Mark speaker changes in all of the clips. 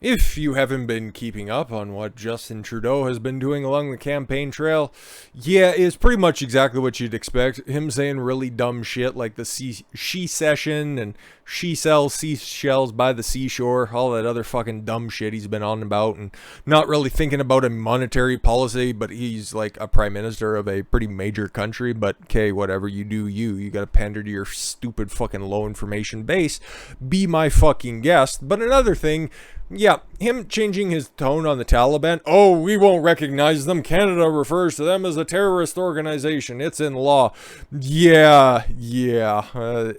Speaker 1: If you haven't been keeping up on what Justin Trudeau has been doing along the campaign trail, yeah, it's pretty much exactly what you'd expect. Him saying really dumb shit like the she session and she sells seashells by the seashore, all that other fucking dumb shit he's been on about, and not really thinking about a monetary policy, but he's like a prime minister of a pretty major country. But okay, whatever, you do you gotta pander to your stupid fucking low information base. Be my fucking guest. But another thing, yeah, him changing his tone on the Taliban. Oh, we won't recognize them. Canada refers to them as a terrorist organization. It's in law. Yeah.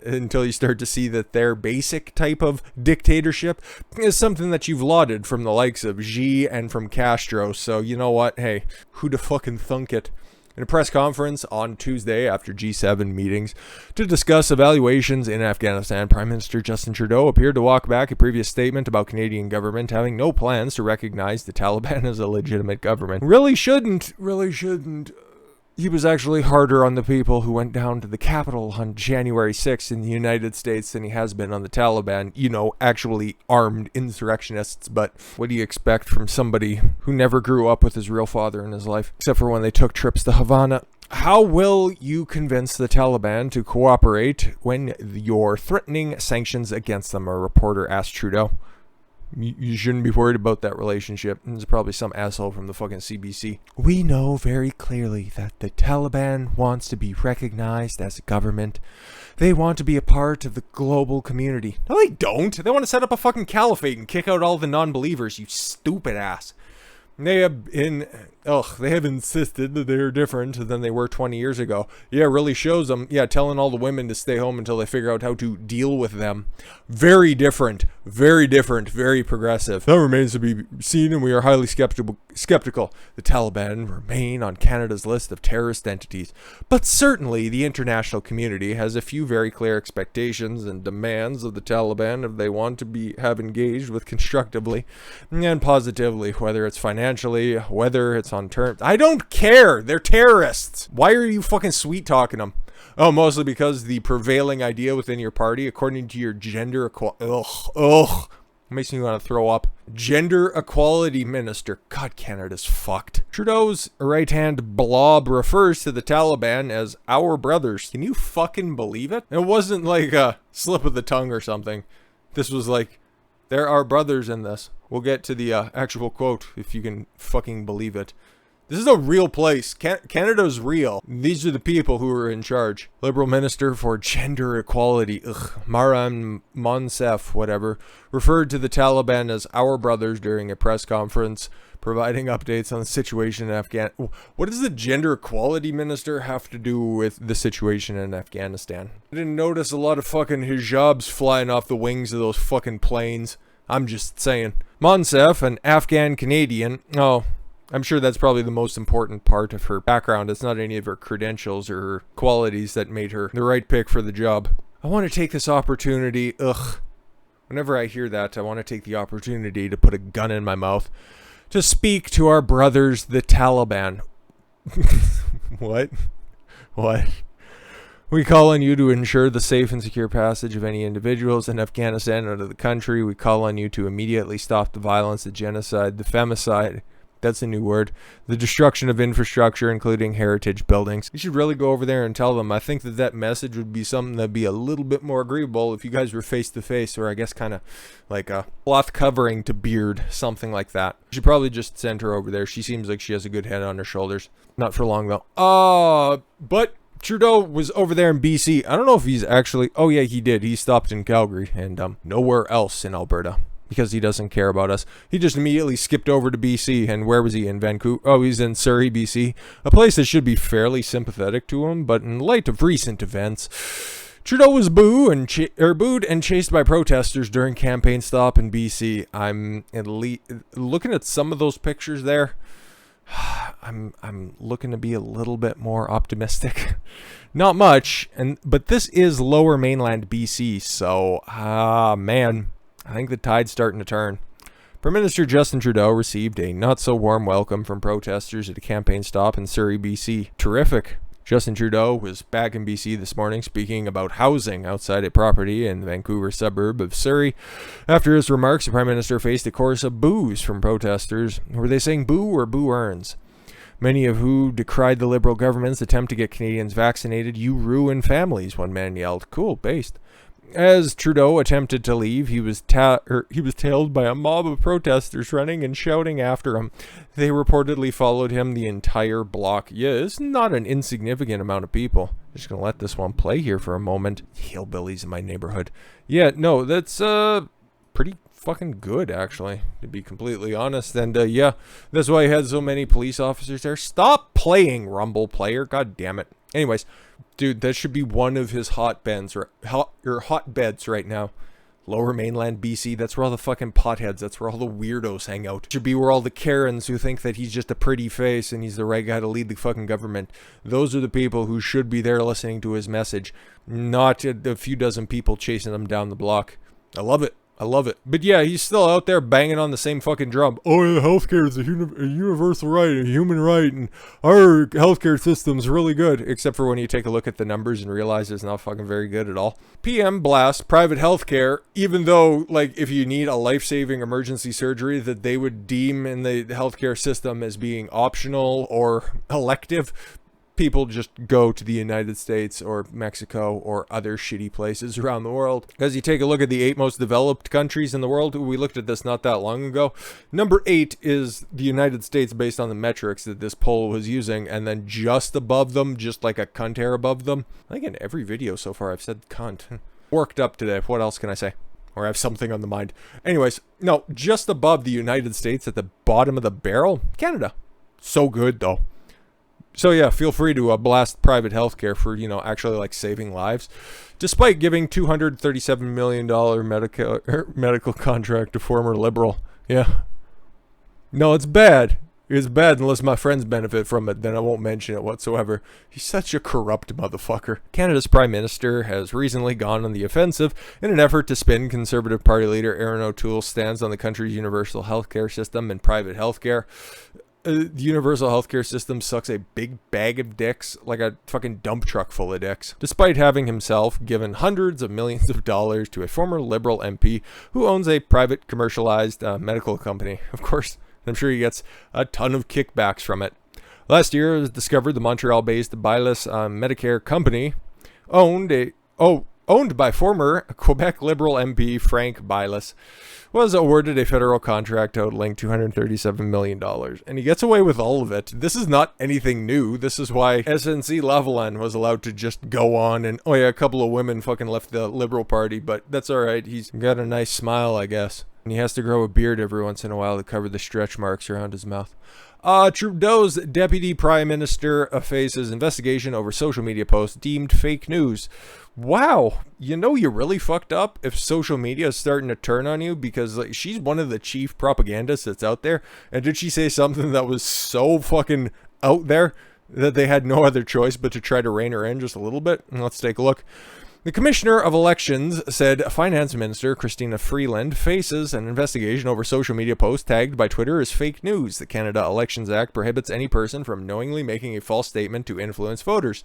Speaker 1: Until you start to see that their basic type of dictatorship is something that you've lauded from the likes of Xi and from Castro. So, you know what? Hey, who da fucking thunk it? In a press conference on Tuesday after G7 meetings to discuss evaluations in Afghanistan, Prime Minister Justin Trudeau appeared to walk back a previous statement about Canadian government having no plans to recognize the Taliban as a legitimate government. Really shouldn't. He was actually harder on the people who went down to the Capitol on January 6th in the United States than he has been on the Taliban, actually armed insurrectionists. But what do you expect from somebody who never grew up with his real father in his life, except for when they took trips to Havana? How will you convince the Taliban to cooperate when you're threatening sanctions against them? A reporter asked Trudeau. You shouldn't be worried about that relationship. There's probably some asshole from the fucking CBC. We know very clearly that the Taliban wants to be recognized as a government. They want to be a part of the global community. No, they don't. They want to set up a fucking caliphate and kick out all the non-believers, you stupid ass. They have insisted that they're different than they were 20 years ago. Yeah, it really shows them. Yeah, telling all the women to stay home until they figure out how to deal with them. Very different, very progressive. That remains to be seen, and we are highly skeptical. The Taliban remain on Canada's list of terrorist entities. But certainly, the international community has a few very clear expectations and demands of the Taliban if they want to have engaged with constructively and positively, whether it's financially, whether it's on terms. I don't care. They're terrorists. Why are you fucking sweet talking them? Oh, mostly because the prevailing idea within your party, according to your gender equality. Ugh. Makes me want to throw up. Gender equality minister. God, Canada's fucked. Trudeau's right-hand blob refers to the Taliban as our brothers. Can you fucking believe it? It wasn't like a slip of the tongue or something. This was like, there are brothers in this. We'll get to the actual quote if you can fucking believe it. This is a real place. Canada's real. These are the people who are in charge. Liberal Minister for Gender Equality, Maryam Monsef, whatever, referred to the Taliban as our brothers during a press conference, providing updates on the situation in Afghanistan. What does the Gender Equality Minister have to do with the situation in Afghanistan? I didn't notice a lot of fucking hijabs flying off the wings of those fucking planes. I'm just saying. Monsef, an Afghan Canadian. Oh, I'm sure that's probably the most important part of her background. It's not any of her credentials or her qualities that made her the right pick for the job. I want to take this opportunity. Whenever I hear that, I want to take the opportunity to put a gun in my mouth to speak to our brothers, the Taliban. What? We call on you to ensure the safe and secure passage of any individuals in Afghanistan out of the country. We call on you to immediately stop the violence, the genocide, the femicide. That's a new word. The destruction of infrastructure, including heritage buildings. You should really go over there and tell them. I think that message would be something that'd be a little bit more agreeable if you guys were face to face, or I guess kind of like a cloth covering to beard, something like that. You should probably just send her over there. She seems like she has a good head on her shoulders. Not for long though. But Trudeau was over there in BC. I don't know if he's actually... Oh yeah, he did. He stopped in Calgary and nowhere else in Alberta. Because he doesn't care about us. He just immediately skipped over to BC. And where was he? In Vancouver? Oh, he's in Surrey, BC. A place that should be fairly sympathetic to him. But in light of recent events, Trudeau was booed and chased by protesters during campaign stop in BC. I'm at least looking at some of those pictures there. I'm looking to be a little bit more optimistic. Not much. But this is lower mainland BC. So, man, I think the tide's starting to turn. Prime Minister Justin Trudeau received a not-so-warm welcome from protesters at a campaign stop in Surrey, BC. Terrific. Justin Trudeau was back in BC this morning speaking about housing outside a property in the Vancouver suburb of Surrey. After his remarks, the Prime Minister faced a chorus of boos from protesters. Were they saying boo or boo earns? Many of who decried the Liberal government's attempt to get Canadians vaccinated. You ruin families, one man yelled. Cool, based. As Trudeau attempted to leave, he was tailed by a mob of protesters running and shouting after him. They reportedly followed him the entire block. Yeah, it's not an insignificant amount of people. Just gonna let this one play here for a moment. Hillbillies in my neighborhood. Yeah, no, that's pretty fucking good, actually, to be completely honest. And yeah, that's why he had so many police officers there. Stop playing, Rumble player. God damn it. Anyways, dude, that should be one of his hotbeds right now. Lower mainland BC, that's where all the fucking potheads, that's where all the weirdos hang out. It should be where all the Karens who think that he's just a pretty face and he's the right guy to lead the fucking government. Those are the people who should be there listening to his message, not a few dozen people chasing him down the block. I love it. I love it. But yeah, he's still out there banging on the same fucking drum. Oh, yeah, healthcare is a universal right, a human right, and our healthcare system's really good. Except for when you take a look at the numbers and realize it's not fucking very good at all. PM blasts private healthcare, even though, like, if you need a life-saving emergency surgery that they would deem in the healthcare system as being optional or elective, people just go to the United States or Mexico or other shitty places around the world. As you take a look at the 8 most developed countries in the world, we looked at this not that long ago. Number 8 is the United States based on the metrics that this poll was using, and then just above them, just like a cunt hair above them. I think in every video so far I've said cunt. Worked up today. What else can I say? Or I have something on the mind. Anyways, no, just above the United States at the bottom of the barrel, Canada. So good though. So yeah, feel free to blast private healthcare for, you know, actually like saving lives, despite giving $237 million medical contract to former Liberal. Yeah. No, it's bad. It's bad unless my friends benefit from it, then I won't mention it whatsoever. He's such a corrupt motherfucker. Canada's Prime Minister has recently gone on the offensive in an effort to spin Conservative Party leader Erin O'Toole's stance on the country's universal healthcare system and private healthcare. The universal healthcare system sucks a big bag of dicks, like a fucking dump truck full of dicks, despite having himself given hundreds of millions of dollars to a former Liberal MP who owns a private commercialized medical company. Of course, I'm sure he gets a ton of kickbacks from it. Last year, it was discovered the Montreal-based Bylis Medicare company owned by former Quebec Liberal MP Frank Bylis, was awarded a federal contract totaling $237 million. And he gets away with all of it. This is not anything new. This is why SNC-Lavalin was allowed to just go on and, oh yeah, a couple of women fucking left the Liberal Party, but that's alright. He's got a nice smile, I guess. And he has to grow a beard every once in a while to cover the stretch marks around his mouth. Trudeau's Deputy Prime Minister faces investigation over social media posts deemed fake news. Wow, you know you really fucked up if social media is starting to turn on you, because like, she's one of the chief propagandists that's out there. And did she say something that was so fucking out there that they had no other choice but to try to rein her in just a little bit? Let's take a look. The Commissioner of Elections said Finance Minister Christina Freeland faces an investigation over social media posts tagged by Twitter as fake news. The Canada Elections Act prohibits any person from knowingly making a false statement to influence voters.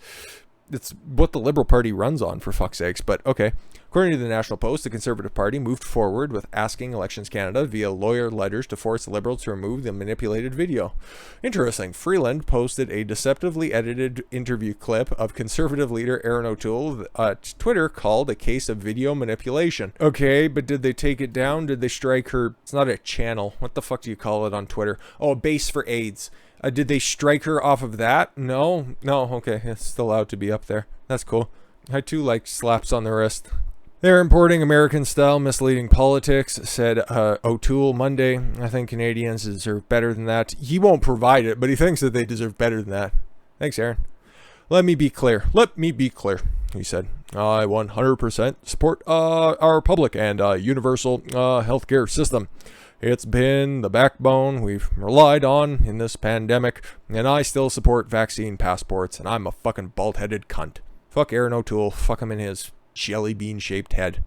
Speaker 1: It's what the Liberal Party runs on, for fuck's sakes, but okay. According to the National Post, the Conservative Party moved forward with asking Elections Canada via lawyer letters to force Liberals to remove the manipulated video. Interesting. Freeland posted a deceptively edited interview clip of Conservative leader Erin O'Toole Twitter called a case of video manipulation. Okay, but did they take it down? Did they strike her? It's not a channel. What the fuck do you call it on Twitter? Oh, a base for AIDS. Did they strike her off of that? No. Okay, it's still allowed to be up there. That's cool. I too like slaps on the wrist. They're importing American-style misleading politics, said O'Toole Monday. I think Canadians deserve better than that. He won't provide it, but he thinks that they deserve better than that. Thanks, Aaron. Let me be clear, he said. I 100% support our public and universal healthcare system. It's been the backbone we've relied on in this pandemic, and I still support vaccine passports, and I'm a fucking bald-headed cunt. Fuck Erin O'Toole. Fuck him in his jelly bean-shaped head.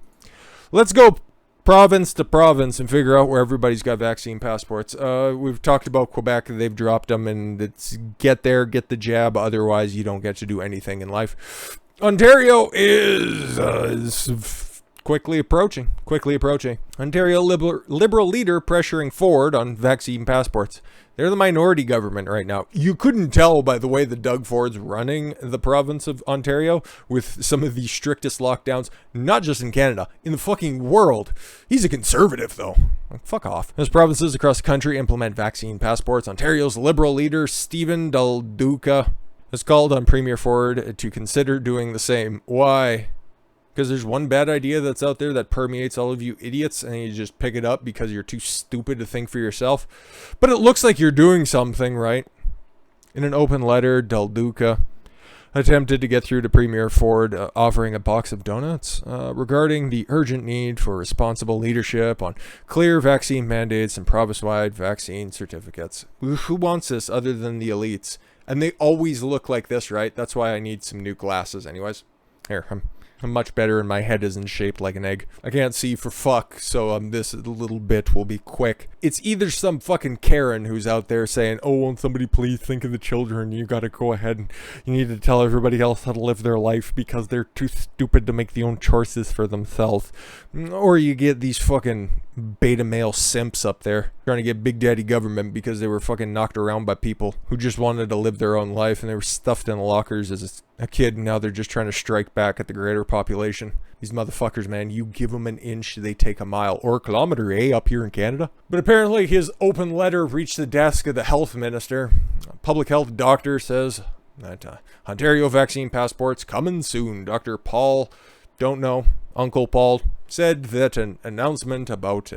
Speaker 1: Let's go province to province and figure out where everybody's got vaccine passports. We've talked about Quebec. They've dropped them, and it's get there, get the jab. Otherwise, you don't get to do anything in life. Ontario is quickly approaching. Ontario Liberal leader pressuring Ford on vaccine passports. They're the minority government right now. You couldn't tell by the way that Doug Ford's running the province of Ontario with some of the strictest lockdowns, not just in Canada, in the fucking world. He's a conservative, though. Like, fuck off. As provinces across the country implement vaccine passports, Ontario's Liberal leader, Stephen Del Duca, has called on Premier Ford to consider doing the same. Why? Because there's one bad idea that's out there that permeates all of you idiots, and you just pick it up because you're too stupid to think for yourself. But it looks like you're doing something, right? In an open letter, Del Duca attempted to get through to Premier Ford, offering a box of donuts regarding the urgent need for responsible leadership on clear vaccine mandates and province-wide vaccine certificates. Who wants this other than the elites? And they always look like this, right? That's why I need some new glasses anyways. Here, I'm much better, and my head isn't shaped like an egg. I can't see for fuck, so this little bit will be quick. It's either some fucking Karen who's out there saying, oh, won't somebody please think of the children? You gotta go ahead and you need to tell everybody else how to live their life because they're too stupid to make their own choices for themselves. Or you get these fucking beta male simps up there trying to get big daddy government because they were fucking knocked around by people who just wanted to live their own life, and they were stuffed in lockers as a kid, and now they're just trying to strike back at the greater population. These motherfuckers, man, you give them an inch, they take a mile. Or a kilometer, up here in Canada. But apparently his open letter reached the desk of the health minister. A public health doctor says that Ontario vaccine passports coming soon. Dr. Paul, don't know, Uncle Paul, said that an announcement about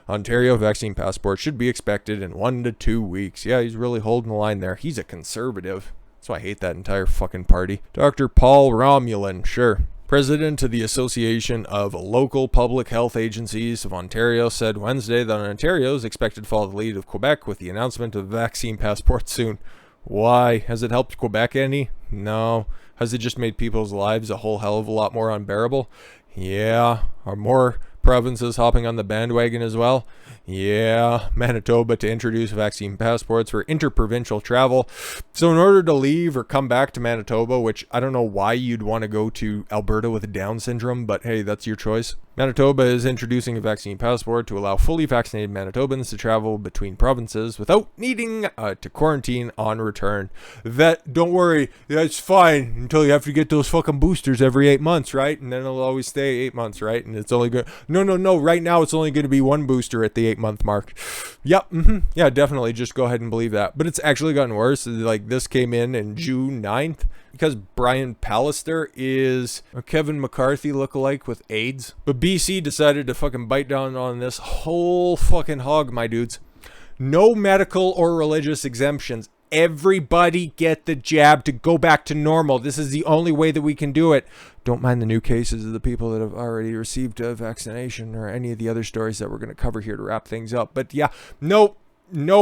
Speaker 1: Ontario vaccine passport should be expected in 1 to 2 weeks. Yeah, he's really holding the line there. He's a conservative. That's why I hate that entire fucking party. Dr. Paul Romulan, sure. President of the Association of Local Public Health Agencies of Ontario, said Wednesday that Ontario is expected to follow the lead of Quebec with the announcement of vaccine passports soon. Why? Has it helped Quebec any? No. Has it just made people's lives a whole hell of a lot more unbearable? Yeah. Are more provinces hopping on the bandwagon as well? Yeah. Manitoba to introduce vaccine passports for interprovincial travel. So in order to leave or come back to Manitoba, which I don't know why you'd want to go to Alberta with Down syndrome, but hey, that's your choice. Manitoba is introducing a vaccine passport to allow fully vaccinated Manitobans to travel between provinces without needing to quarantine on return. That, don't worry, that's fine until you have to get those fucking boosters every 8 months, right? And then it'll always stay 8 months, right? And it's only good. No. Right now, it's only going to be one booster at the 8-month mark. Yep. Yeah, definitely. Just go ahead and believe that. But it's actually gotten worse. Like, this came in June 9th. Because Brian Pallister is a Kevin McCarthy lookalike with AIDS. But BC decided to fucking bite down on this whole fucking hog, my dudes. No medical or religious exemptions. Everybody get the jab to go back to normal. This is the only way that we can do it. Don't mind the new cases of the people that have already received a vaccination or any of the other stories that we're going to cover here to wrap things up. But yeah, no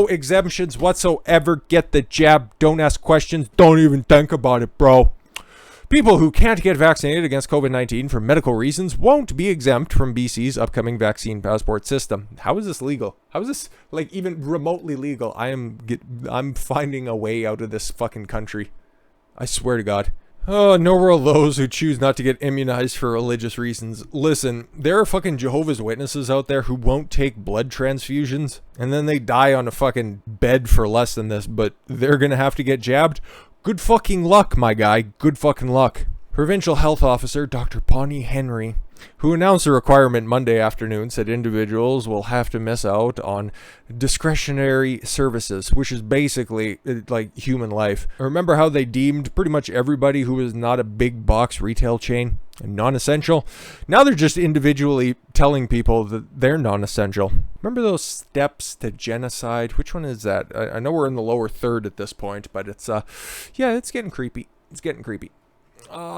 Speaker 1: exemptions whatsoever. Get the jab. Don't ask questions. Don't even think about it, bro. People who can't get vaccinated against COVID-19 for medical reasons won't be exempt from BC's upcoming vaccine passport system. How is this legal? How is this, like, even remotely legal? I'm finding a way out of this fucking country. I swear to God. Oh, nor will those who choose not to get immunized for religious reasons. Listen, there are fucking Jehovah's Witnesses out there who won't take blood transfusions, and then they die on a fucking bed for less than this, but they're gonna have to get jabbed? Good fucking luck, my guy. Good fucking luck. Provincial Health Officer Dr. Bonnie Henry, who announced the requirement Monday afternoon, said individuals will have to miss out on discretionary services, which is basically like human life. Remember how they deemed pretty much everybody who is not a big box retail chain non-essential? Now they're just individually telling people that they're non-essential. Remember those steps to genocide? Which one is that? I know we're in the lower third at this point, but it's yeah, it's getting creepy. It's getting creepy.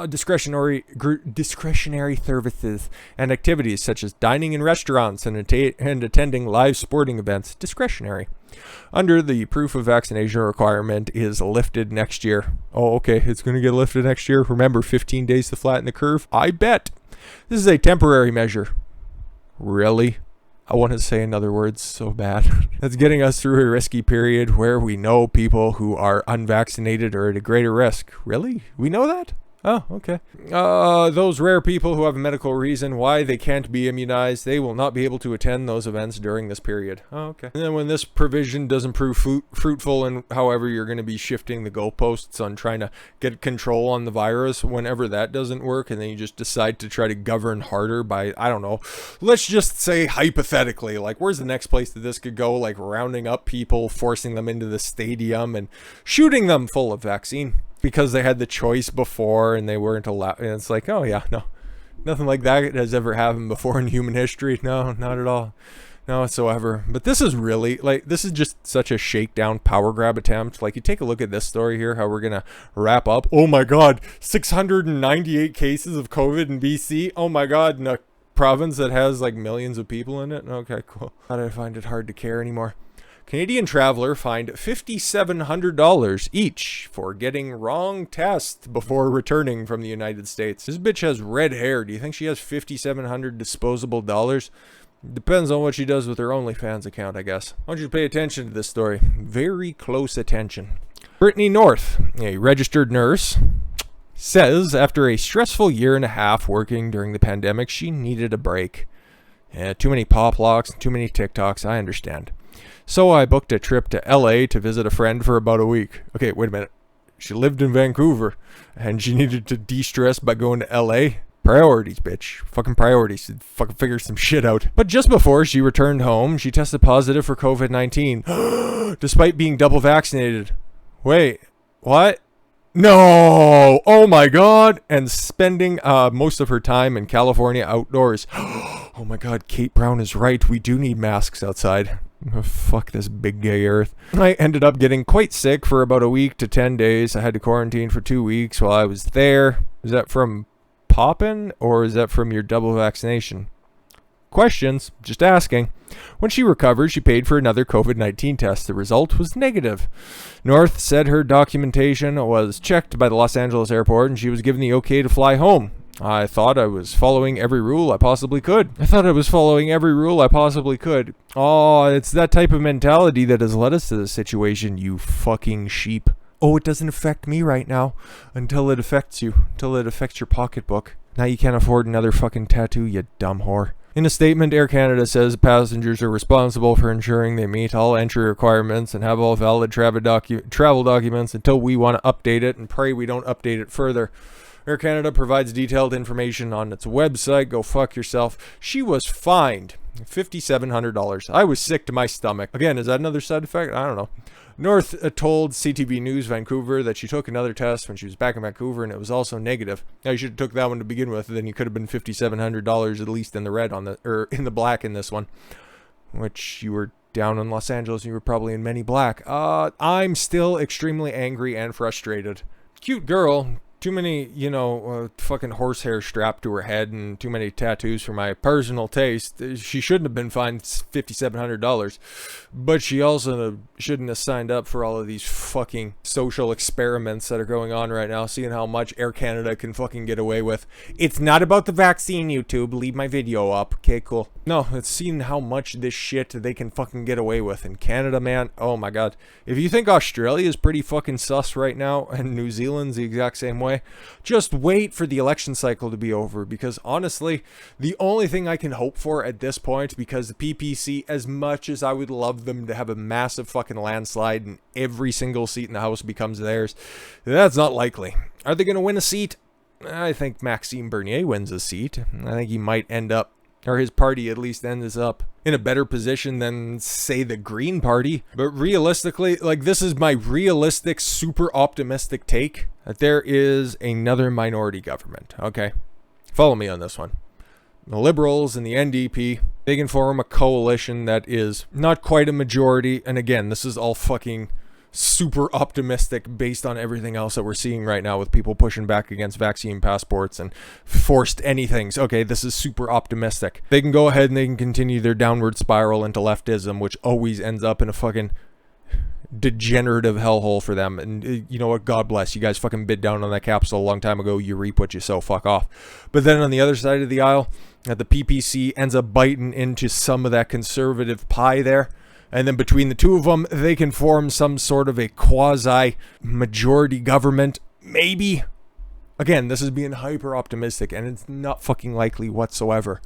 Speaker 1: Discretionary services and activities such as dining in restaurants and attending live sporting events, discretionary, under the proof of vaccination requirement is lifted next year. Oh, okay, it's going to get lifted next year. Remember, 15 days to flatten the curve? I bet. This is a temporary measure. Really? I want to say another word so bad. That's getting us through a risky period where we know people who are unvaccinated are at a greater risk. Really? We know that? Oh, okay. Those rare people who have a medical reason why they can't be immunized, they will not be able to attend those events during this period. Oh, okay. And then when this provision doesn't prove fruitful, and however you're going to be shifting the goalposts on trying to get control on the virus, whenever that doesn't work, and then you just decide to try to govern harder by, I don't know, let's just say hypothetically, like where's the next place that this could go, like rounding up people, forcing them into the stadium, and shooting them full of vaccine. Because they had the choice before and they weren't allowed. And it's like, oh yeah, no, nothing like that has ever happened before in human history. No, not at all. No whatsoever. But this is really, like, this is just such a shakedown power grab attempt. Like, you take a look at this story here, how we're going to wrap up. Oh my God, 698 cases of COVID in BC. Oh my God, in a province that has like millions of people in it. Okay, cool. I find it hard to care anymore. Canadian traveler fined $5,700 each for getting wrong test before returning from the United States. This bitch has red hair. Do you think she has $5,700 disposable dollars? Depends on what she does with her OnlyFans account, I guess. I want you to pay attention to this story. Very close attention. Brittany North, a registered nurse, says after a stressful year and a half working during the pandemic, she needed a break. Too many pop locks, too many TikToks, I understand. So I booked a trip to LA to visit a friend for about a week. Okay, wait a minute. She lived in Vancouver and she needed to de-stress by going to LA? Priorities, bitch. Fucking priorities. Fucking figure some shit out. But just before she returned home, she tested positive for COVID-19, despite being double vaccinated. Wait, what? No! Oh my God! And spending most of her time in California outdoors. Oh my God, Kate Brown is right. We do need masks outside. Oh, fuck this big gay earth. I ended up getting quite sick for about a week to 10 days. I had to quarantine for 2 weeks while I was there. Is that from poppin' or is that from your double vaccination? Questions, just asking. When she recovered, she paid for another COVID-19 test. The result was negative. North said her documentation was checked by the Los Angeles airport and she was given the okay to fly home. I thought I was following every rule I possibly could. Oh, it's that type of mentality that has led us to this situation, you fucking sheep. Oh, it doesn't affect me right now. Until it affects you. Until it affects your pocketbook. Now you can't afford another fucking tattoo, you dumb whore. In a statement, Air Canada says passengers are responsible for ensuring they meet all entry requirements and have all valid travel documents until we want to update it, and pray we don't update it further. Air Canada provides detailed information on its website. Go fuck yourself. She was fined $5,700. I was sick to my stomach. Again, is that another side effect? I don't know. North told CTV News Vancouver that she took another test when she was back in Vancouver and it was also negative. Now you should have took that one to begin with, then you could have been $5,700 at least in the red on the, or in the black in this one, which you were down in Los Angeles and you were probably in many black. I'm still extremely angry and frustrated. Cute girl. Too many, fucking horsehair strapped to her head and too many tattoos for my personal taste. She shouldn't have been fined $5,700. But she also shouldn't have signed up for all of these fucking social experiments that are going on right now, seeing how much Air Canada can fucking get away with. It's not about the vaccine, YouTube. Leave my video up. Okay, cool. No, it's seeing how much this shit they can fucking get away with. In Canada, man, oh my God. If you think Australia is pretty fucking sus right now, and New Zealand's the exact same way, just wait for the election cycle to be over, because honestly, the only thing I can hope for at this point, because the PPC, as much as I would love them to have a massive fucking landslide and every single seat in the House becomes theirs, that's not likely. Are they going to win a seat? I think Maxime Bernier wins a seat. I think he might end up, or his party at least ends up in a better position than, say, the Green Party. But realistically, like, this is my realistic, super optimistic take, that there is another minority government, okay? Follow me on this one. The Liberals and the NDP, they can form a coalition that is not quite a majority, and again, this is all fucking super optimistic based on everything else that we're seeing right now with people pushing back against vaccine passports and forced anythings. Okay, this is super optimistic. They can go ahead and they can continue their downward spiral into leftism, which always ends up in a fucking degenerative hellhole for them. And you know what? God bless. You guys fucking bid down on that capsule a long time ago. You reap what you sow. Fuck off. But then on the other side of the aisle, the PPC ends up biting into some of that conservative pie there. And then between the two of them, they can form some sort of a quasi-majority government. Maybe. Again, this is being hyper optimistic, and it's not fucking likely whatsoever.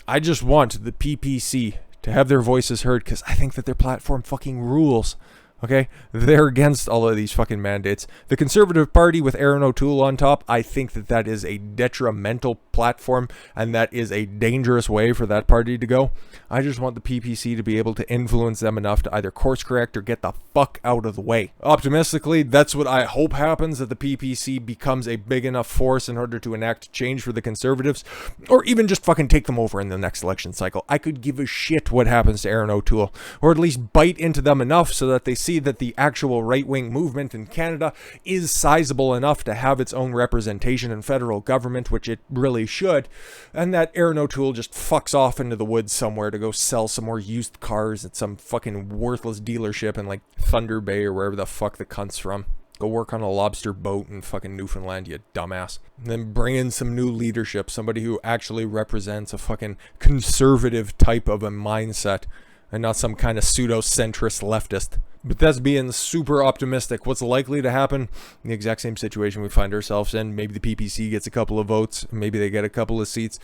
Speaker 1: I just want the PPC to have their voices heard, because I think that their platform fucking rules. Okay? They're against all of these fucking mandates. The Conservative Party with Erin O'Toole on top, I think that that is a detrimental platform, and that is a dangerous way for that party to go. I just want the PPC to be able to influence them enough to either course correct or get the fuck out of the way. Optimistically, that's what I hope happens, that the PPC becomes a big enough force in order to enact change for the Conservatives, or even just fucking take them over in the next election cycle. I could give a shit what happens to Erin O'Toole, or at least bite into them enough so that they see that the actual right-wing movement in Canada is sizable enough to have its own representation in federal government, which it really should, and that Erin O'Toole just fucks off into the woods somewhere to go sell some more used cars at some fucking worthless dealership in like Thunder Bay or wherever the fuck the cunt's from. Go work on a lobster boat in fucking Newfoundland, you dumbass. And then bring in some new leadership, somebody who actually represents a fucking conservative type of a mindset, and not some kind of pseudo-centrist leftist. But that's being super optimistic. What's likely to happen? The exact same situation we find ourselves in. Maybe the PPC gets a couple of votes. Maybe they get a couple of seats.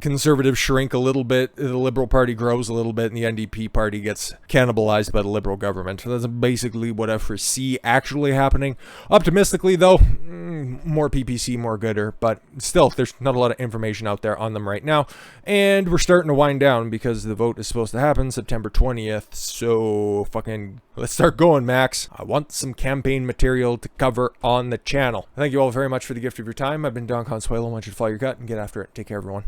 Speaker 1: Conservatives shrink a little bit. The Liberal Party grows a little bit. And the NDP party gets cannibalized by the Liberal government. So that's basically what I foresee actually happening. Optimistically, though, more PPC, more gooder. But still, there's not a lot of information out there on them right now. And we're starting to wind down because the vote is supposed to happen September 20th. So fucking... let's start going, Max. I want some campaign material to cover on the channel. Thank you all very much for the gift of your time. I've been Don Consuelo. I want you to follow your gut and get after it. Take care, everyone.